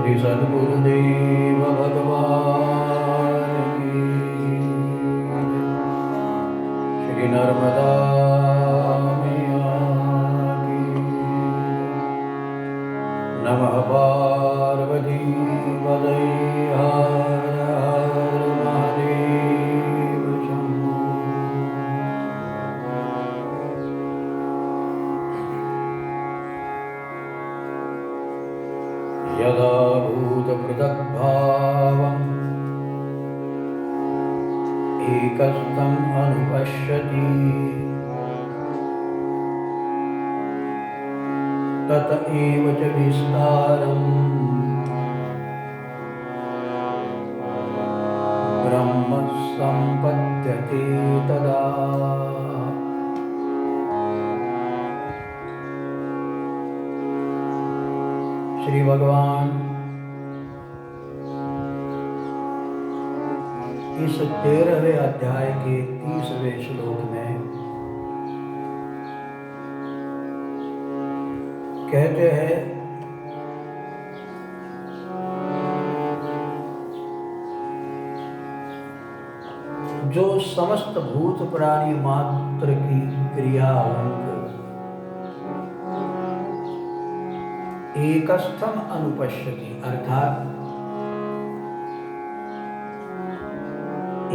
श्री सद्गुरुदेव भगवान की, श्री नर्मदा मैया की। नमः पार्वती पतये हर हर महादेव शंभो। यदा भूतपृथग्भावम् एकस्थम् अनुपश्यति तत एव च विस्तारम् ब्रह्म सम्पद्यते तदा। श्री भगवान इस 13वें अध्याय के 30वें श्लोक में कहते हैं, जो समस्त भूत प्राणी मात्र की क्रिया एकस्थम अनुपश्यति, अर्थात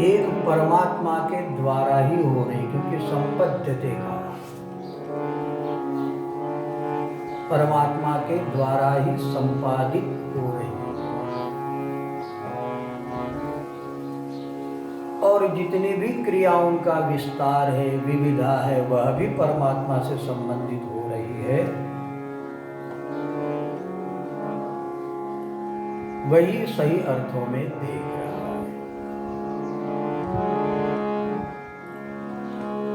एक परमात्मा के द्वारा ही हो रही, क्योंकि संपद्यते का परमात्मा के द्वारा ही संपादित हो रही, और जितनी भी क्रियाओं का विस्तार है, विविधा है, वह भी परमात्मा से संबंधित हो रही है। वही सही अर्थों में देख रहा है।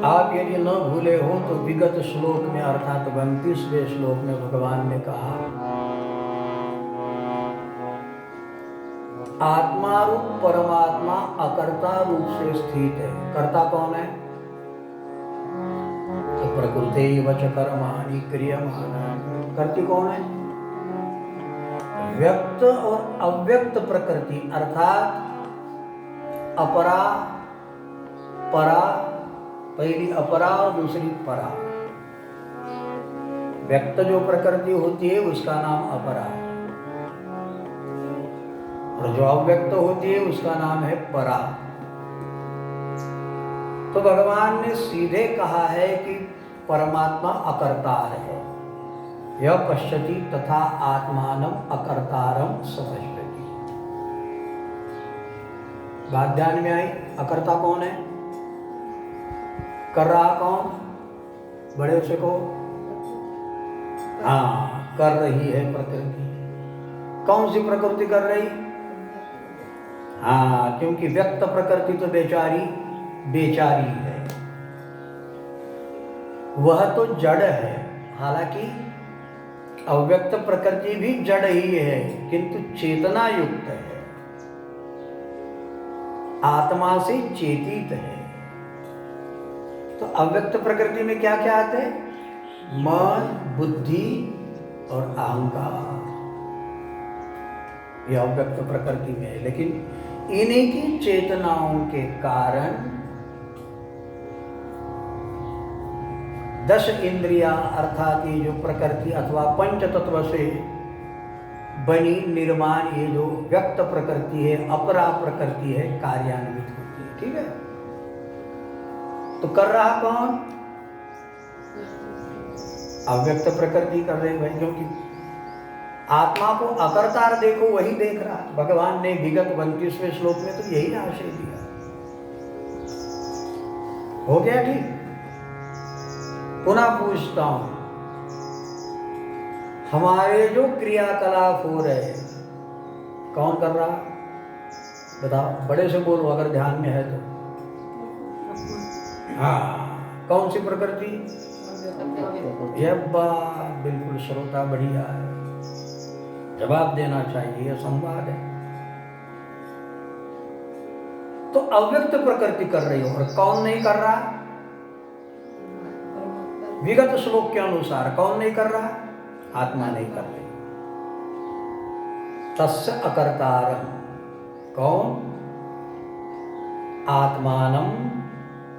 आप यदि न भूले हो तो विगत श्लोक में अर्थात 29वें श्लोक में भगवान ने कहा, आत्मा रूप परमात्मा अकर्ता रूप से स्थित है। कर्ता कौन है? तो प्रकृति वच कर्माणि क्रियमाणानि। कर्ती कौन है? व्यक्त और अव्यक्त प्रकृति, अर्थात अपरा परा, पहली अपरा और दूसरी परा। व्यक्त जो प्रकृति होती है उसका नाम अपरा है, और जो अव्यक्त होती है उसका नाम है परा। तो भगवान ने सीधे कहा है कि परमात्मा अकर्तार है। यह पश्यति तथा आत्मानम अकर्तारम सपश्यति। बात ध्यान में आई? अकर्ता कौन है? कर रहा कौन? बड़े से को हाँ, कर रही है प्रकृति। कौन सी प्रकृति कर रही? हाँ, क्योंकि व्यक्त प्रकृति तो बेचारी है, वह तो जड़ है। हालांकि अव्यक्त प्रकृति भी जड़ ही है, किंतु चेतना युक्त है, आत्मा से चेतित है। तो अव्यक्त प्रकृति में क्या क्या आते हैं? मन, बुद्धि और अहंकार, यह अव्यक्त प्रकृति में है। लेकिन इन्हीं की चेतनाओं के कारण 10 इंद्रिया अर्थात ये जो प्रकृति अथवा पंच तत्व से बनी निर्माण ये जो व्यक्त प्रकृति है, अपरा प्रकृति है, कार्यान्वित होती है। ठीक है? तो कर रहा कौन? अव्यक्त प्रकृति कर रही है, क्योंकि आत्मा को अकर्तार देखो, वही देख रहा। भगवान ने विगत 29वें श्लोक में तो यही आशय दिया। हो गया ठीक? पुनः पूछता हूं, हमारे जो क्रियाकलाप हो रहे हैं कौन कर रहा? बताओ, बड़े से बोलो अगर ध्यान में है तो। हाँ, कौन सी प्रकृति? यह बात बिल्कुल श्रोता बढ़िया है, जवाब देना चाहिए, यह संवाद है। तो अव्यक्त प्रकृति कर रही हो, और कौन नहीं कर रहा? विगत श्लोक के अनुसार कौन नहीं कर रहा? आत्मा नहीं कर रही। तस्य अकर्तारम, कौन? आत्मानम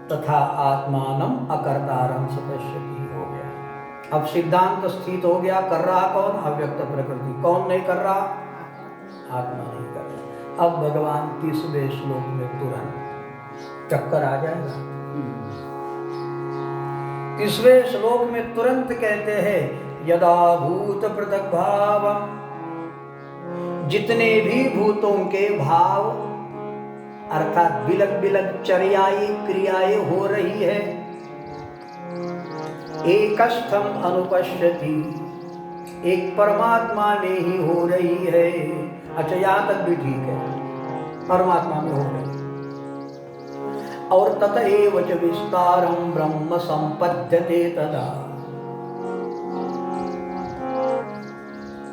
तथा आत्मानम अकर्तारम सपश्यति, हो गया। अब सिद्धांत स्थित हो गया। कर रहा कौन? अव्यक्त प्रकृति। कौन नहीं कर रहा? आत्मा नहीं कर रहा। अब भगवान 30वें श्लोक में तुरंत चक्कर आ जाएगा। 30वें श्लोक में तुरंत कहते हैं यदा भूत पृथक भावम, जितने भी भूतों के भाव अर्थात बिलग बिलग चर्याएं क्रियाएं हो रही है, एकस्थम अनुपश्यति, एक परमात्मा में ही हो रही है। अच्छा, यहां तक भी ठीक है, परमात्मा में हो रही है। और ततएव च विस्तारम ब्रह्म संपद्यते तदा,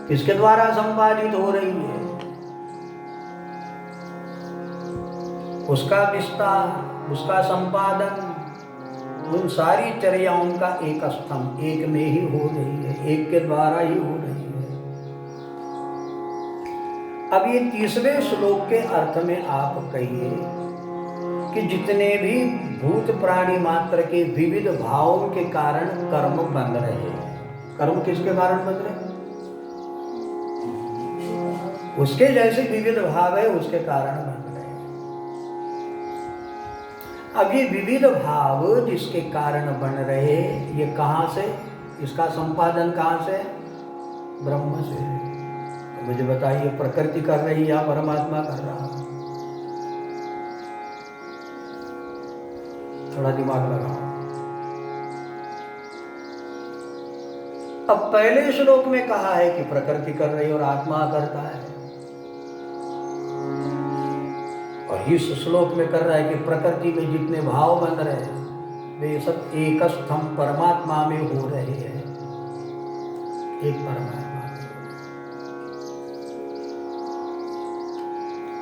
किसके द्वारा संपादित हो रही है? उसका विस्तार, उसका संपादन, उन सारी चर्याओं का एक स्तंभ, एक में ही हो रही है, एक के द्वारा ही हो रही है। अब ये 30वें श्लोक के अर्थ में आप कहिए कि जितने भी भूत प्राणी मात्र के विविध भावों के कारण कर्म बन रहे हैं, कर्म किसके कारण बन रहे हैं? उसके जैसे विविध भाव है उसके कारण बन रहे हैं। अब ये विविध भाव जिसके कारण बन रहे, ये कहां से? इसका संपादन कहां से? ब्रह्म से। तो मुझे बताइए, प्रकृति कर रही या परमात्मा कर रहा? थोड़ा दिमाग लगाओ। अब पहले श्लोक में कहा है कि प्रकृति कर रही और आत्मा करता है, और इस श्लोक में कर रहा है कि प्रकृति में जितने भाव बन रहे हैं वे सब एक स्तंभ परमात्मा में हो रहे हैं, एक परमात्मा में।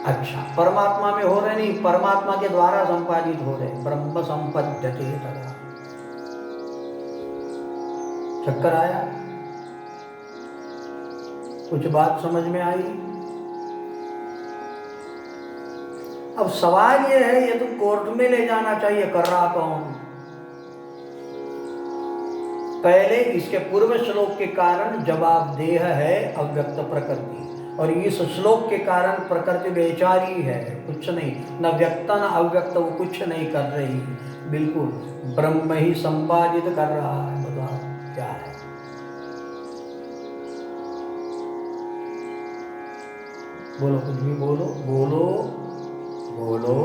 अच्छा, परमात्मा में हो रहे नहीं, परमात्मा के द्वारा संपादित हो रहे, ब्रह्म संपद्यते तदा। चक्कर आया? कुछ बात समझ में आई? अब सवाल यह है, ये तो कोर्ट में ले जाना चाहिए, कर रहा कौन? पहले इसके पूर्व श्लोक के कारण जवाबदेह है अव्यक्त प्रकृति, और इस श्लोक के कारण प्रकृति बेचारी है, कुछ नहीं, न व्यक्त न अव्यक्त, वो कुछ नहीं कर रही, बिल्कुल ब्रह्म ही संपादित कर रहा है। बताओ क्या है? बोलो, कुछ भी बोलो, बोलो बोलो।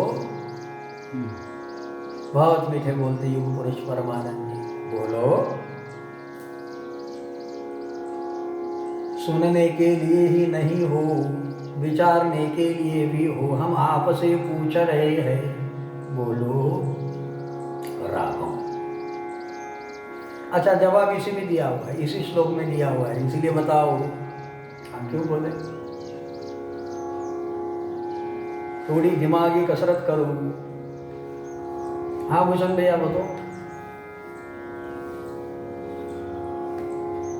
बहुत मीठे बोलते युग पुरुष परमानंद जी, बोलो। सुनने के लिए ही नहीं हो, विचारने के लिए भी हो, हम आपसे पूछ रहे हैं, बोलो रागम। अच्छा, जवाब इसी में दिया हुआ है, इसी श्लोक में दिया हुआ है, इसीलिए बताओ हम क्यों बोले? थोड़ी दिमागी कसरत करो। हाँ भूषण भैया बताओ।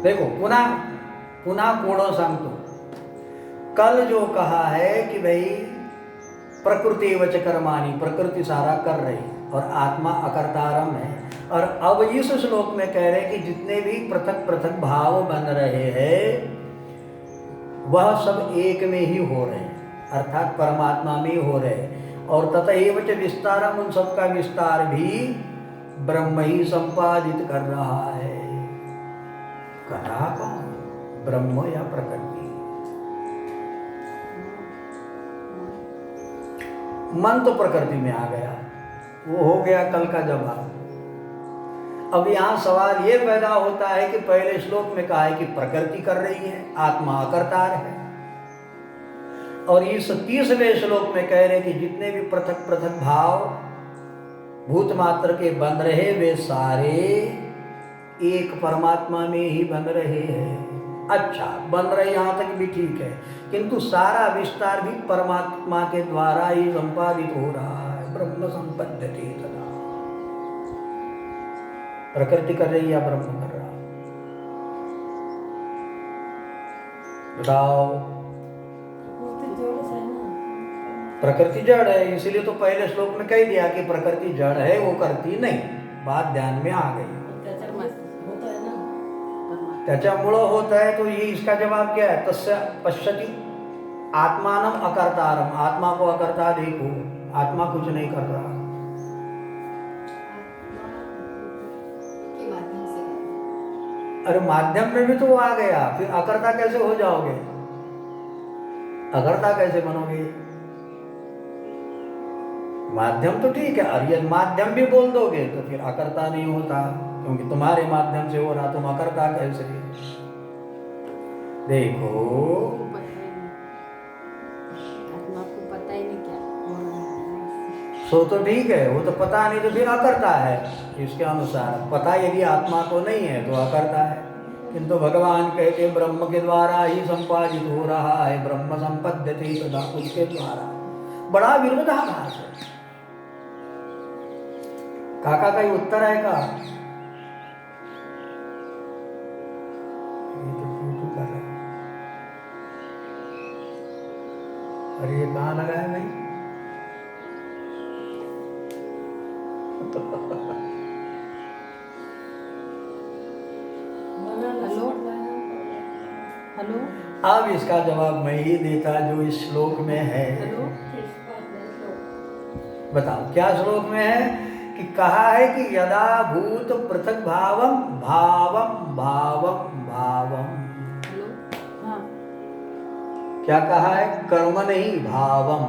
देखो, पुनः कोड़ो सांगतो, कल जो कहा है कि भाई प्रकृति वच कर्माणि, प्रकृति सारा कर रही और आत्मा अकर्तारम है, और अब इस श्लोक में कह रहे कि जितने भी पृथक पृथक भाव बन रहे हैं वह सब एक में ही हो रहे हैं, अर्थात परमात्मा में हो रहे, और ततएव च विस्तारम, उन सबका विस्तार भी ब्रह्म ही संपादित कर रहा है। कर रहा कौन? ब्रह्म या प्रकृति? मन तो प्रकृति में आ गया, वो हो गया कल का जवाब। अब यहां सवाल ये पैदा होता है कि पहले श्लोक में कहा है कि प्रकृति कर रही है, आत्मा अकर्तार है, और इस 30वें श्लोक में कह रहे कि जितने भी पृथक पृथक भाव भूत मात्र के बन रहे वे सारे एक परमात्मा में ही बन रहे हैं। अच्छा, बन रहे यहां तक भी ठीक है, किंतु सारा विस्तार भी परमात्मा के द्वारा ही संपादित हो रहा है, ब्रह्म संपद्यते तदा। प्रकृति कर रही या ब्रह्म कर रहा? बताओ। प्रकृति जड़ है, इसलिए तो पहले श्लोक में कह दिया कि प्रकृति जड़ है, वो करती नहीं। बात ध्यान में आ गई। त्याच्यामुळं होता है, तो ये इसका जवाब क्या है? तस्य पश्यति आत्मानम अकर्तारम, आत्मा को अकर्ता देखो, आत्मा कुछ नहीं कर रहा। अरे माध्यम में भी तो वो आ गया, फिर अकर्ता कैसे हो जाओगे? अकर्ता कैसे बनोगे? माध्यम तो ठीक है, और ये माध्यम भी बोल दोगे तो फिर अकर्ता नहीं होता, क्योंकि तुम्हारे माध्यम से हो रहा, तुम अकर्ता कैसे? देखो पता ही नहीं क्या सो तो ठीक है, वो तो पता नहीं तो फिर अकर्ता है। इसके अनुसार पता यदि आत्मा को नहीं है तो अकर्ता है। किंतु भगवान कहते ब्रह्म के द्वारा ही संपादित हो रहा है, ब्रह्म संपद्यते तथा उसके द्वारा। बड़ा विरोधाभास है। काका का उत्तर है का? अरे ये कहाँ लगा है भाई? हेलो हेलो, अब इसका जवाब मैं ही देता जो इस श्लोक में है। हेलो, बताओ क्या श्लोक में है? कि कहा है कि यदा भूत पृथक भावम भावम भावम भावम। हेलो, हाँ, क्या कहा है? कर्म नहीं, भावम।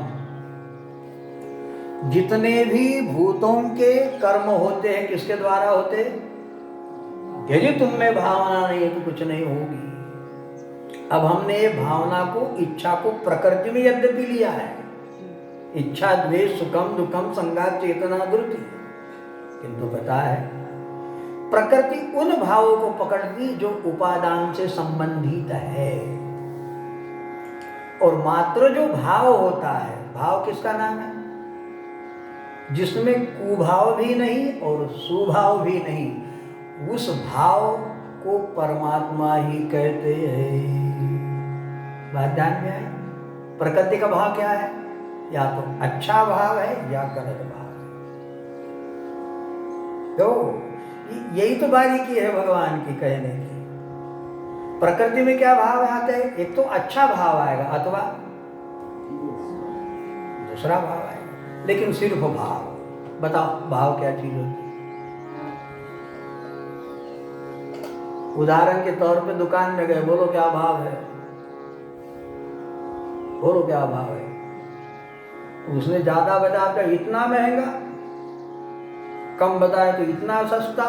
जितने भी भूतों के कर्म होते हैं किसके द्वारा होते? यदि तुम में भावना नहीं है तो कुछ नहीं होगी। अब हमने ये भावना को, इच्छा को प्रकृति में यद्यपि लिया है, इच्छा द्वेष सुखम दुखम संगात चेतना धृति, किंतु पता है प्रकृति उन भावों को पकड़ती जो उपादान से संबंधित है। और मात्र जो भाव होता है, भाव किसका नाम है? जिसमें कुभाव भी नहीं और सुभाव भी नहीं, उस भाव को परमात्मा ही कहते हैं। बात ध्यान में है? प्रकृति का भाव क्या है? या तो अच्छा भाव है या गलत भाव है। तो यही तो बारीकी है भगवान की कहने की। प्रकृति में क्या भाव आते हैं? एक तो अच्छा भाव आएगा अथवा दूसरा भाव आएगा, लेकिन सिर्फ भाव। बताओ भाव क्या चीज होती है? उदाहरण के तौर पे दुकान में गए, बोलो क्या भाव है? बोलो क्या भाव है? उसने ज्यादा बताया तो इतना महंगा, कम बताए तो इतना सस्ता,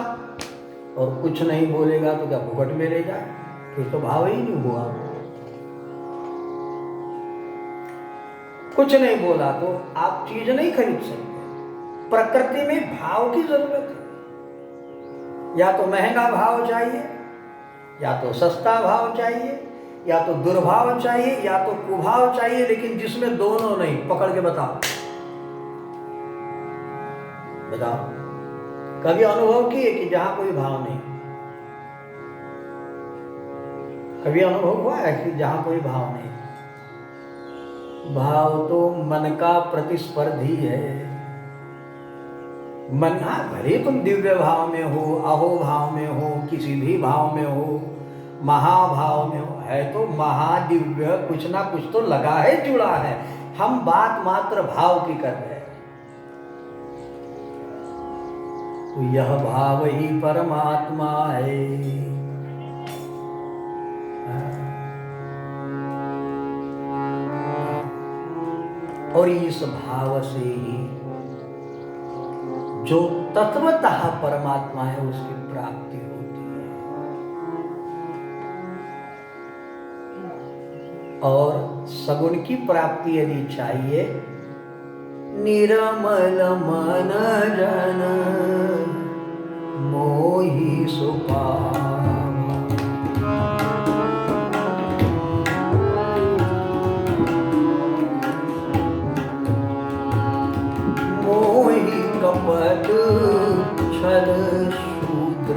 और कुछ नहीं बोलेगा तो क्या फुकट में ले जाए? फिर तो भाव ही नहीं हुआ। कुछ नहीं बोला तो आप चीज नहीं खरीद सकते। प्रकृति में भाव की जरूरत है। या तो महंगा भाव चाहिए, या तो सस्ता भाव चाहिए, या तो दुर्भाव चाहिए, या तो कुभाव चाहिए, लेकिन जिसमें दोनों नहीं। पकड़ के बताओ, बताओ कभी अनुभव किए कि जहां कोई भाव नहीं? कभी अनुभव हुआ है कि जहां कोई भाव नहीं? भाव तो मन का प्रतिस्पर्धी है। मन, हाँ भले तुम दिव्य भाव में हो, अहो भाव में हो, किसी भी भाव में हो, महाभाव में हो, है तो महादिव्य, कुछ ना कुछ तो लगा है, जुड़ा है। हम बात मात्र भाव की कर रहे हैं। तो यह भाव ही परमात्मा है। और इस भाव से ही जो तत्वतः परमात्मा है उसकी प्राप्ति होती है। और सगुण की प्राप्ति यदि चाहिए, निर्मल मन जन मोहि सुपावा। मोहि कपट छल शूद्र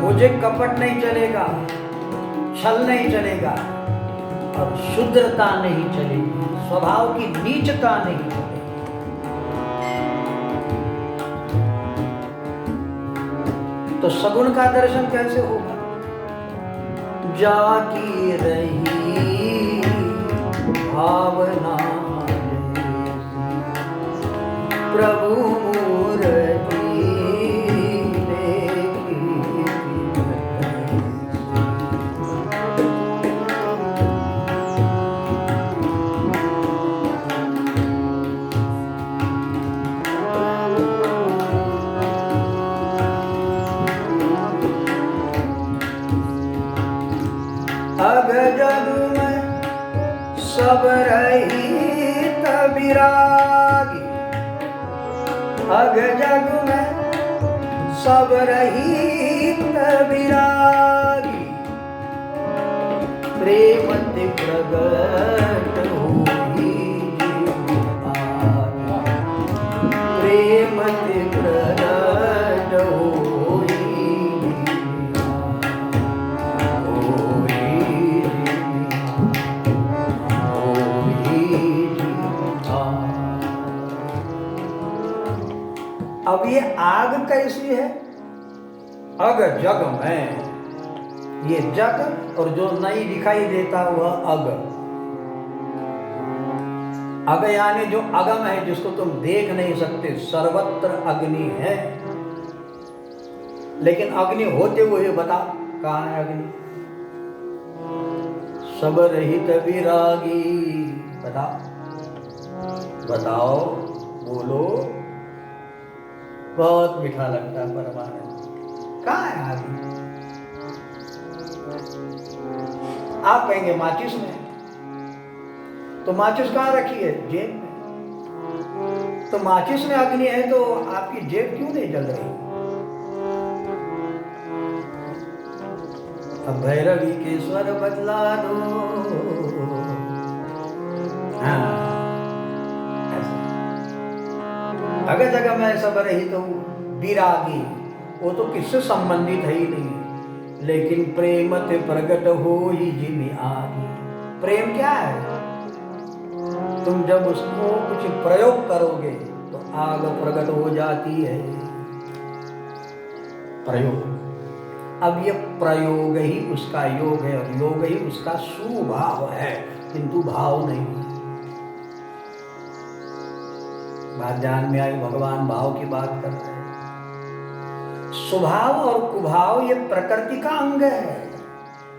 मुझ तुझे कपट नहीं चलेगा, छल नहीं चलेगा और शुद्रता नहीं चलेगी, स्वभाव की नीचता नहीं चलेगी। तो सगुण का दर्शन कैसे होगा? जाकी रही भावना प्रभु मूर्ति अग जग में सब रहित विरागी, अग जग में सब रहित विरागी, प्रेम ते प्रगट हुई प्रेम ते प्रगट हुई। अब ये आग कैसी है? अग जग में, ये जग और जो नहीं दिखाई देता वह अग। अग यानी जो अगम है, जिसको तुम देख नहीं सकते, सर्वत्र अग्नि है। लेकिन अग्नि होते हुए बता कहाँ है अग्नि? सब रहित विरागी, बताओ बोलो। बहुत मीठा लगता है परमानंद। कहाँ है आगे? आप कहेंगे माचिस में, तो माचिस कहाँ रखी है? जेब में। तो माचिस में अग्नि है तो आपकी जेब क्यों नहीं जल रही? अब भैरवी के स्वर बदला दो। हाँ, अगर जगह में सब रही तो विरागी, वो तो किससे संबंधित है ही नहीं। लेकिन प्रेम ते प्रगट हो ही जिमी आगी। प्रेम क्या है? तुम जब उसको कुछ प्रयोग करोगे तो आग प्रकट हो जाती है। प्रयोग, अब ये प्रयोग ही उसका योग है और योग ही उसका सुभाव है, किंतु भाव नहीं। बात ध्यान में आई? भगवान भाव की बात कर रहे हैं। स्वभाव और कुभाव ये प्रकृति का अंग है,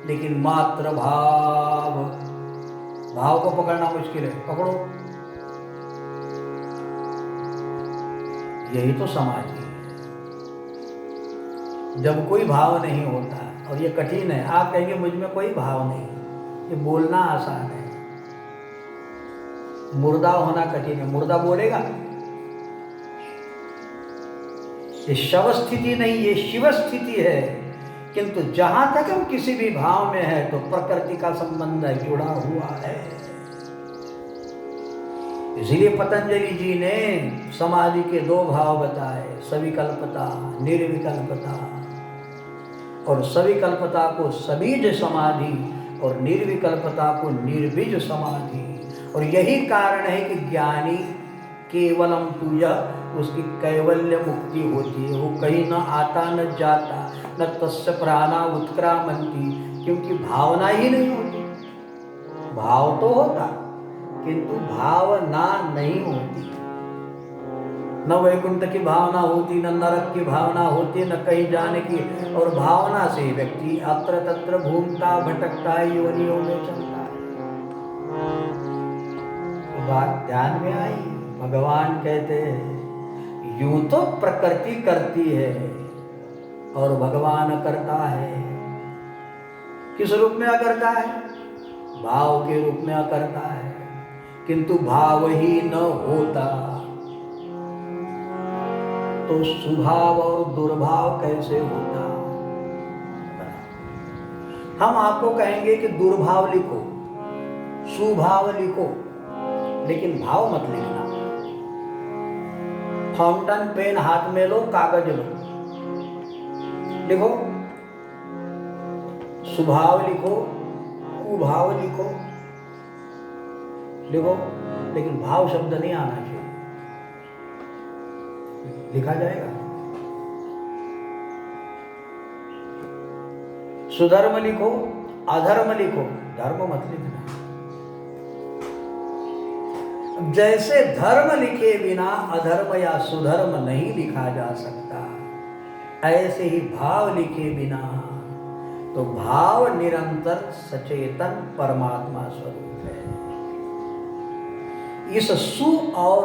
लेकिन मात्र भाव, भाव को पकड़ना मुश्किल है। पकड़ो, यही तो समाज है। जब कोई भाव नहीं होता, और ये कठिन है। आप कहेंगे मुझ में कोई भाव नहीं, ये बोलना आसान है, मुर्दा होना कठिन है। मुर्दा बोलेगा? ये शव स्थिति नहीं, ये शिव स्थिति है। किंतु जहां तक हम किसी भी भाव में है तो प्रकृति का संबंध है, जुड़ा हुआ है। इसलिए पतंजलि जी ने समाधि के दो भाव बताए, सविकल्पता, निर्विकल्पता। और सविकल्पता को सबीज समाधि और निर्विकल्पता को निर्बीज समाधि। और यही कारण है कि ज्ञानी केवलम पूजा, उसकी कैवल्य मुक्ति होती है। वो कहीं न आता न जाता, न तस्य प्राणा उत्क्रामंती, क्योंकि भावना ही नहीं होती। भाव तो होता, किंतु भावना नहीं होती। न वैकुंठ की भावना होती, न नरक की भावना होती, न कहीं जाने की। और भावना से व्यक्ति अत्र तत्र घूमता भटकता है, योनियों में चलता है। बात ध्यान में आई? भगवान कहते हैं यूं तो प्रकृति करती है और भगवान करता है। किस रूप में करता है? भाव के रूप में करता है, किंतु भाव ही न होता तो सुभाव और दुर्भाव कैसे होता? हम आपको कहेंगे कि दुर्भाव लिखो, सुभाव लिखो, लेकिन भाव मत लिखना। फाउंटेन पेन हाथ में लो, कागज लो, लिखो सुभाव लिखो, कुभाव लिखो, लिखो, लेकिन भाव शब्द नहीं आना चाहिए। लिखा जाएगा। सुधर्म लिखो, अधर्म लिखो, धर्म मत लिखना। जैसे धर्म लिखे बिना अधर्म या सुधर्म नहीं लिखा जा सकता, ऐसे ही भाव लिखे बिना तो भाव निरंतर सचेतन परमात्मा स्वरूप है। इस सु और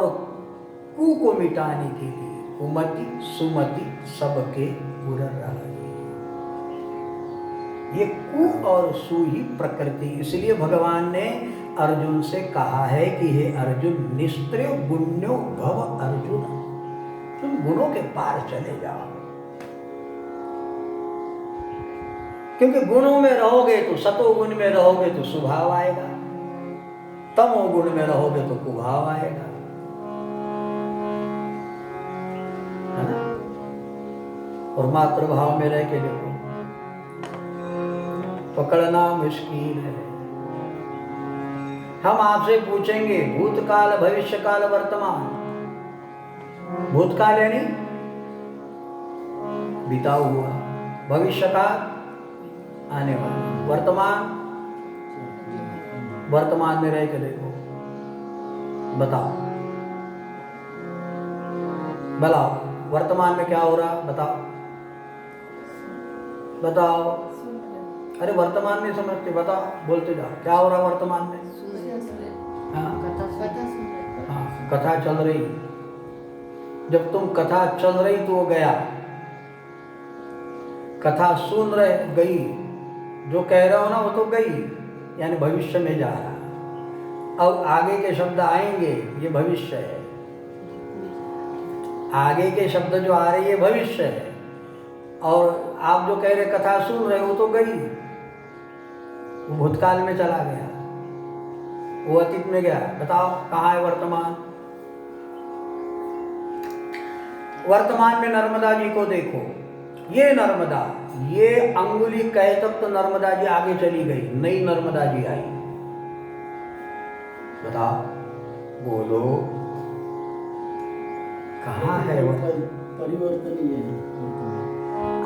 कु को मिटाने के लिए कुमति सुमति सबके पूर्ण रहे। ये कु और सु ही प्रकृति, इसलिए भगवान ने अर्जुन से कहा है कि हे अर्जुन, निस्त्र्य गुण्यो भव अर्जुन, तुम गुणों के पार चले जाओ। क्योंकि गुणों में रहोगे तो सतोगुण में रहोगे तो सुभाव आएगा, तमोगुण में रहोगे तो कुभाव आएगा, है ना। और मातृभाव में रह के देखो, पकड़ना मुश्किल है। हम आपसे पूछेंगे भूतकाल, भविष्यकाल, वर्तमान। भूतकाल यानी बीता हुआ, भविष्यकाल आने वाला, वर्तमान, वर्तमान में रह के देखो, बताओ बताओ वर्तमान में क्या हो रहा, बताओ बताओ। अरे वर्तमान नहीं समझते, बताओ, बोलते जाओ, क्या हो रहा वर्तमान में? हाँ, कथा चल रही। जब तुम कथा चल रही तो वो गया, कथा सुन रहे गई, जो कह रहे हो ना वो तो गई, यानी भविष्य में जा रहा। अब आगे के शब्द आएंगे, ये भविष्य है। आगे के शब्द जो आ रहे ये भविष्य है, और आप जो कह रहे कथा सुन रहे हो तो गई, वो भूतकाल में चला गया, वो अतीत में गया। बताओ कहाँ है वर्तमान? वर्तमान में नर्मदा जी को देखो, ये नर्मदा, ये अंगुली कहे तब तो नर्मदा जी आगे चली गई, नई नर्मदा जी आई। बताओ, बोलो, कहाँ है परिवर्तन ही है।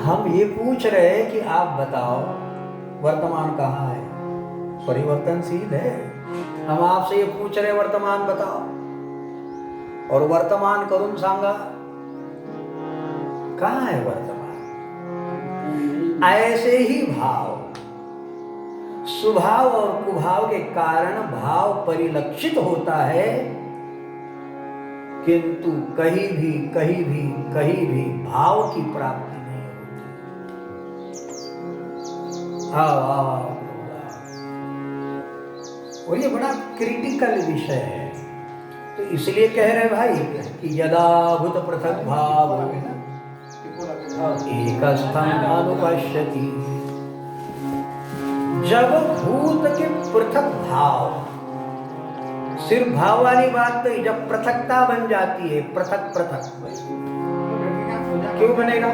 हम ये पूछ रहे हैं कि आप बताओ वर्तमान कहाँ है? परिवर्तनशील है। हम आपसे ये पूछ रहे वर्तमान बताओ, और वर्तमान करून सांगा, कहाँ है वर्तमान? ऐसे ही भाव, सुभाव और कुभाव के कारण भाव परिलक्षित होता है, किंतु कहीं भी भाव की प्राप्ति नहीं होती। और ये बड़ा क्रिटिकल विषय है। तो इसलिए कह रहे भाई कि यदा भूत पृथक भाव एकस्थं अनुपश्यति, जब भूत के पृथक भाव, सिर्फ भाव वाली बात नहीं, जब पृथकता बन जाती है, पृथक क्यों बनेगा?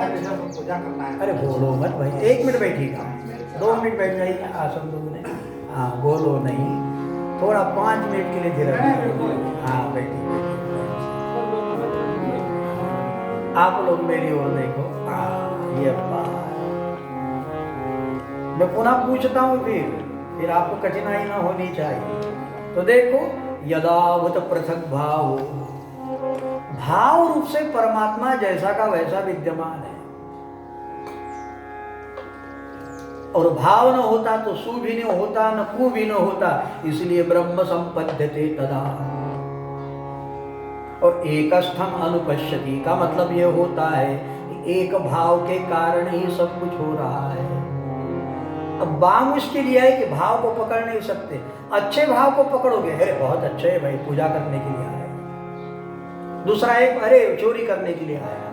अरे बोलो मत भाई, 1 मिनट बैठिएगा, 2 मिनट बैठ जाइए, आसन लोग ने, हाँ बोलो नहीं, थोड़ा 5 मिनट के लिए धीरे, हाँ बैठिए। आप लोग मेरी ओर देखो, ये बात मैं पुनः पूछता हूँ, फिर आपको कठिनाई ना होनी चाहिए। तो देखो, यदावत पृथक भाव, भाव रूप से परमात्मा जैसा का वैसा विद्यमान है, और भाव न होता तो सु भी नहीं होता, न कु भी न होता, इसलिए ब्रह्म संपद्यते तदा। और एकस्थम अनुपश्यति का मतलब ये होता है कि एक भाव के कारण ही सब कुछ हो रहा है। अब बाम इसके लिए है कि भाव को पकड़ नहीं सकते। अच्छे भाव को पकड़ोगे, अरे बहुत अच्छे है भाई, पूजा करने के लिए आया। दूसरा एक, अरे चोरी करने के लिए आया।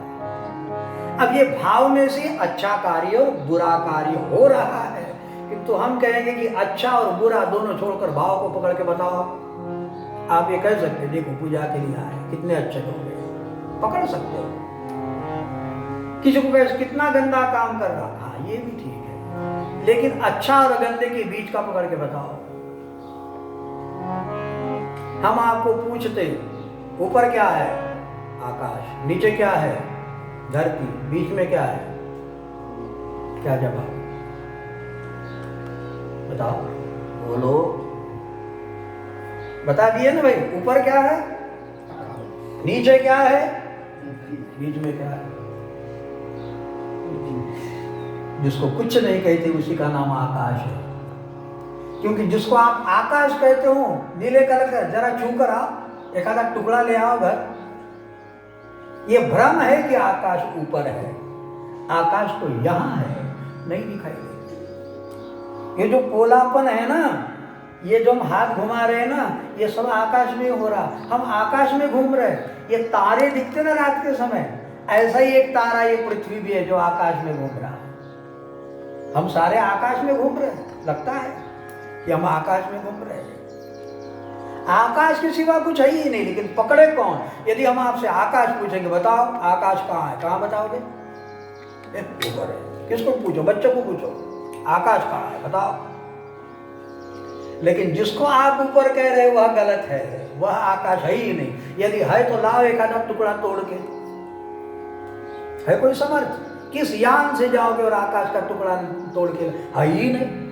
अब ये भाव में से अच्छा कार्य और बुरा कार्य हो रहा है, किंतु हम कहेंगे कि अच्छा और बुरा दोनों छोड़कर भाव को पकड़ के बताओ। आप ये कह सकते, देखो पूजा के लिए आए, कितने अच्छे लोग हैं, पकड़ सकते हो। किसी को कैसे कितना गंदा काम कर रहा, हाँ ये भी ठीक है, लेकिन अच्छा और गंदे के बीच का पकड़ के बताओ। हम आपको पूछते ऊपर क्या है? आकाश। नीचे क्या है? धरती। बीच में क्या है? क्या जवाब? बताओ, बोलो। बता दिए ना भाई। ऊपर क्या है? नीचे क्या है? बीच में क्या है? जिसको कुछ नहीं कहते उसी का नाम आकाश है। क्योंकि जिसको आप आकाश कहते हो, नीले कलर का, जरा छू कर आओ, एक आधा टुकड़ा ले आओ घर। ये भ्रम है कि आकाश ऊपर है। आकाश तो यहां है, नहीं दिखाई देता। ये जो पोलापन है ना, ये जो हम हाथ घुमा रहे हैं ना, ये सब आकाश में हो रहा। हम आकाश में घूम रहे हैं। ये तारे दिखते ना रात के समय, ऐसा ही एक तारा ये पृथ्वी भी है जो आकाश में घूम रहा है। हम सारे आकाश में घूम रहे हैं। लगता है कि हम आकाश में घूम रहे हैं। आकाश के सिवा कुछ है ही नहीं। लेकिन पकड़े कौन? यदि हम आपसे आकाश पूछेंगे, बताओ आकाश कहाँ है, कहाँ बताओगे? ऊपर है। किसको पूछो? बच्चों को पूछो, आकाश कहाँ है बताओ। लेकिन जिसको आप ऊपर कह रहे हो वह गलत है, वह आकाश है ही नहीं। यदि है तो लाओ एक आधा टुकड़ा तोड़ के। है कोई समर्थ? किस यान से जाओगे और आकाश का टुकड़ा तोड़ के? है ही नहीं।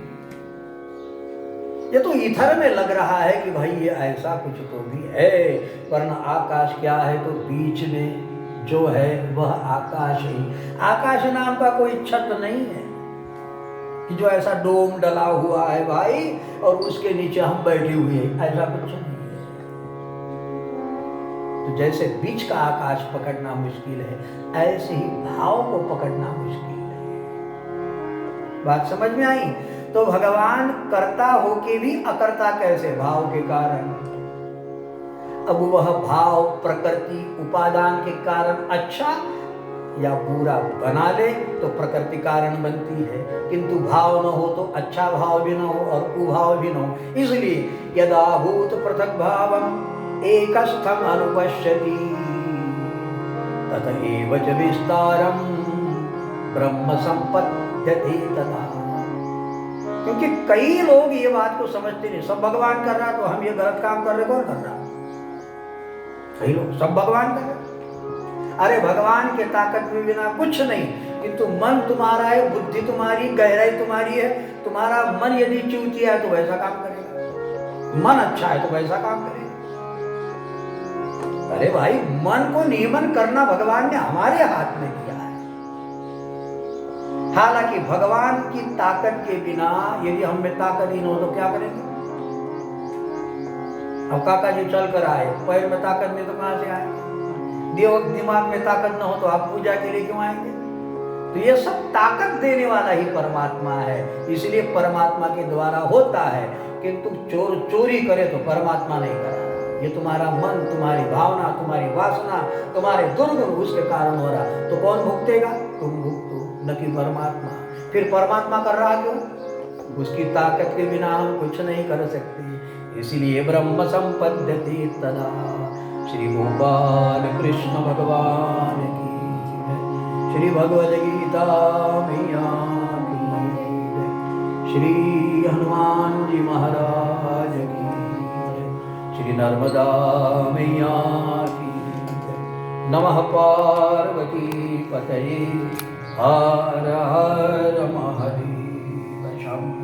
ये तो ईथर में लग रहा है कि भाई ये ऐसा कुछ तो भी है, वरना आकाश क्या है? तो बीच में जो है वह आकाश ही। आकाश नाम का कोई छत नहीं है कि जो ऐसा डोम डला हुआ है भाई और उसके नीचे हम बैठे हुए हैं, ऐसा कुछ नहीं है। तो जैसे बीच का आकाश पकड़ना मुश्किल है, ऐसे ही भाव को पकड़ना मुश्किल है। बात समझ में आई? तो भगवान कर्ता होके भी अकर्ता कैसे? भाव के कारण। अब वह भाव प्रकृति उपादान के कारण अच्छा या बुरा बना ले तो प्रकृति कारण बनती है, किंतु भाव न हो तो अच्छा भाव भी न हो और कुभाव भी न हो। इसलिए यदा भूत पृथक भावम एकस्थम अनुपश्यति तत एव च विस्तारम ब्रह्म संपद्यते तथा। क्योंकि कई लोग ये बात को समझते नहीं। सब भगवान कर रहा तो हम ये गलत काम कर रहे, कौन कर रहा? कई लोग सब भगवान कर रहे। अरे भगवान के ताकत में बिना कुछ नहीं, किंतु मन तुम्हारा है, बुद्धि तुम्हारी, गहराई तुम्हारी है। तुम्हारा मन यदि चूतिया है तो वैसा काम करेगा, मन अच्छा है तो वैसा काम करेगा। अरे भाई, मन को नियमन करना भगवान ने हमारे हाथ में दिया है। हालांकि भगवान की ताकत के बिना यदि हम में ताकत ही न हो तो क्या करेंगे? अब काका जी चल कर आए, पैर में ताकत नहीं तो कहां से आए? दिमाग में ताकत न हो तो आप पूजा के लिए क्यों आएंगे? तो ये सब ताकत देने वाला ही परमात्मा है। इसलिए परमात्मा के द्वारा होता है। किंतु चोर चोरी करे तो परमात्मा नहीं करा। ये तुम्हारा मन, तुम्हारी भावना, तुम्हारी वासना, तुम्हारे दुर्गुण उसके कारण हो रहा। तो कौन भुगतेगा? तुम भुगतो, न कि परमात्मा। फिर परमात्मा कर रहा क्यों? उसकी ताकत के बिना हम कुछ नहीं कर सकते। इसलिए ब्रह्म संपद्यते तदा। श्री गोपाल कृष्ण भगवान की जय। श्री भगवद गीता मैया की जय। श्री हनुमान जी महाराज की जय। श्री नर्मदा मैया की जय। नमः पार्वती पतये हर हर महादेव शंभो।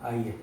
आइए।